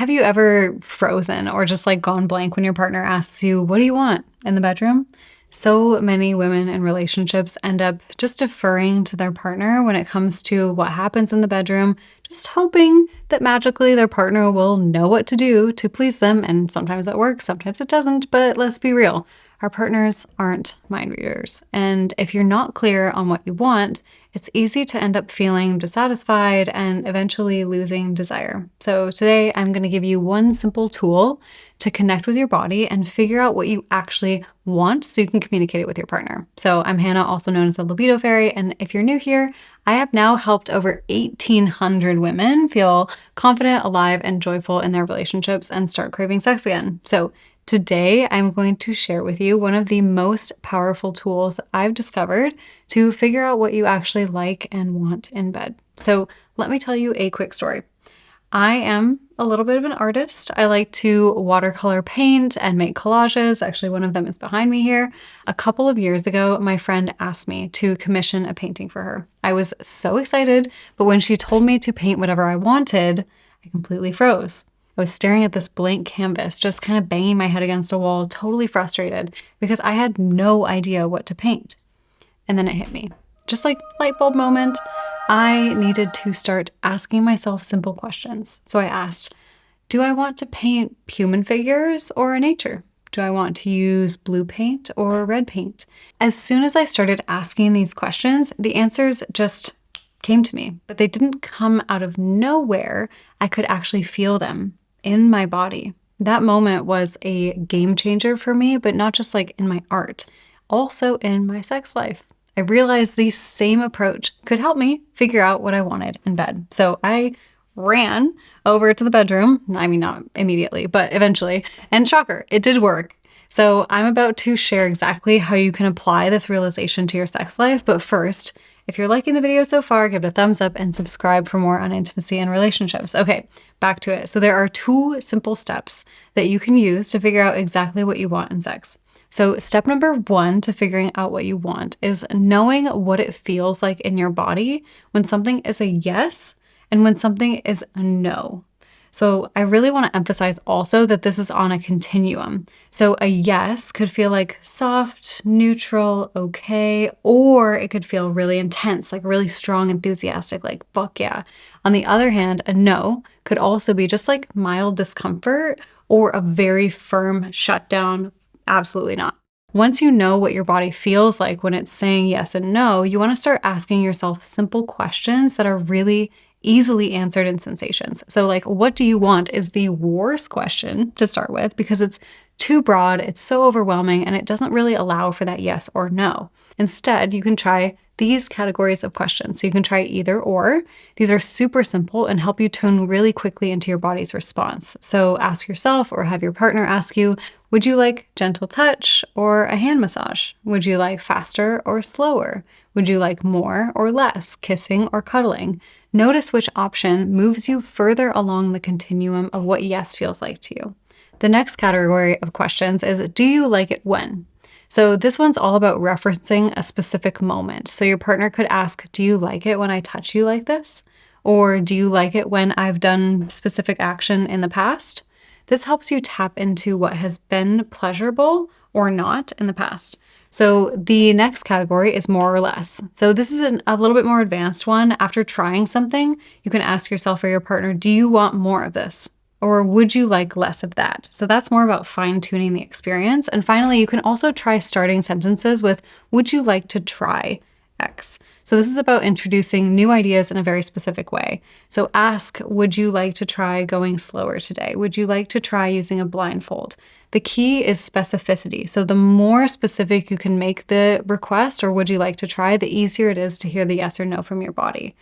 Have you ever frozen or just like gone blank when your partner asks you, what do you want in the bedroom? So many women in relationships end up just deferring to their partner when it comes to what happens in the bedroom, just hoping that magically their partner will know what to do to please them. And sometimes it works, sometimes it doesn't, but let's be real. Our partners aren't mind readers. And if you're not clear on what you want, it's easy to end up feeling dissatisfied and eventually losing desire. So today I'm going to give you one simple tool to connect with your body and figure out what you actually want so you can communicate it with your partner. So I'm Hannah, also known as the Libido Fairy. And if you're new here, I have now helped over 1,800 women feel confident, alive, and joyful in their relationships and start craving sex again. So today, I'm going to share with you one of the most powerful tools that I've discovered to figure out what you actually like and want in bed. So let me tell you a quick story. I am a little bit of an artist. I like to watercolor paint and make collages. Actually, one of them is behind me here. A couple of years ago, my friend asked me to commission a painting for her. I was so excited, but when she told me to paint whatever I wanted, I completely froze. I was staring at this blank canvas, just kind of banging my head against a wall, totally frustrated because I had no idea what to paint. And then it hit me. Just like light bulb moment, I needed to start asking myself simple questions. So I asked, do I want to paint human figures or nature? Do I want to use blue paint or red paint? As soon as I started asking these questions, the answers just came to me, but they didn't come out of nowhere. I could actually feel them in my body. That moment was a game changer for me, but not just like in my art, also in my sex life. I realized the same approach could help me figure out what I wanted in bed. So I ran over to the bedroom. I mean, not immediately, but eventually. And shocker, it did work. So I'm about to share exactly how you can apply this realization to your sex life. But first, if you're liking the video so far, give it a thumbs up and subscribe for more on intimacy and relationships. Okay, back to it. So there are 2 simple steps that you can use to figure out exactly what you want in sex. So step number 1 to figuring out what you want is knowing what it feels like in your body when something is a yes and when something is a no. So I really want to emphasize also that this is on a continuum. So a yes could feel like soft, neutral, okay, or it could feel really intense, like really strong, enthusiastic, like fuck yeah. On the other hand, a no could also be just like mild discomfort or a very firm shutdown. Absolutely not. Once you know what your body feels like when it's saying yes and no, you want to start asking yourself simple questions that are really easily answered in sensations. So like, what do you want is the worst question to start with because it's too broad, it's so overwhelming, and it doesn't really allow for that yes or no. Instead, you can try these categories of questions. So you can try either or. These are super simple and help you tune really quickly into your body's response. So ask yourself or have your partner ask you, would you like gentle touch or a hand massage? Would you like faster or slower? Would you like more or less, kissing or cuddling? Notice which option moves you further along the continuum of what yes feels like to you. The next category of questions is, do you like it when? So this one's all about referencing a specific moment. So your partner could ask, do you like it when I touch you like this? Or do you like it when I've done specific action in the past? This helps you tap into what has been pleasurable or not in the past. So the next category is more or less. So this is a little bit more advanced one. After trying something, you can ask yourself or your partner, do you want more of this? Or would you like less of that? So that's more about fine-tuning the experience. And finally, you can also try starting sentences with, would you like to try X? So this is about introducing new ideas in a very specific way. So ask, would you like to try going slower today? Would you like to try using a blindfold? The key is specificity. So the more specific you can make the request or would you like to try, the easier it is to hear the yes or no from your body.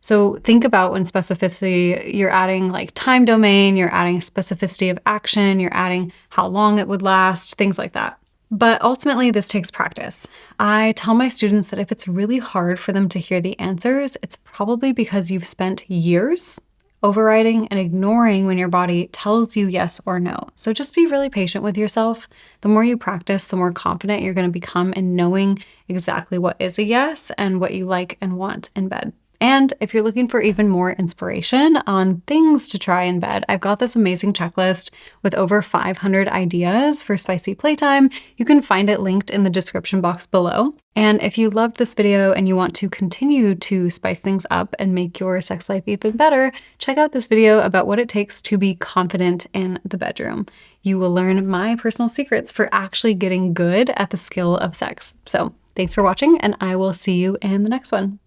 So think about when specificity, you're adding like time domain, you're adding specificity of action, you're adding how long it would last, things like that. But ultimately, this takes practice. I tell my students that if it's really hard for them to hear the answers, it's probably because you've spent years overriding and ignoring when your body tells you yes or no. So just be really patient with yourself. The more you practice, the more confident you're going to become in knowing exactly what is a yes and what you like and want in bed. And if you're looking for even more inspiration on things to try in bed, I've got this amazing checklist with over 500 ideas for spicy playtime. You can find it linked in the description box below. And if you loved this video and you want to continue to spice things up and make your sex life even better, check out this video about what it takes to be confident in the bedroom. You will learn my personal secrets for actually getting good at the skill of sex. So thanks for watching, and I will see you in the next one.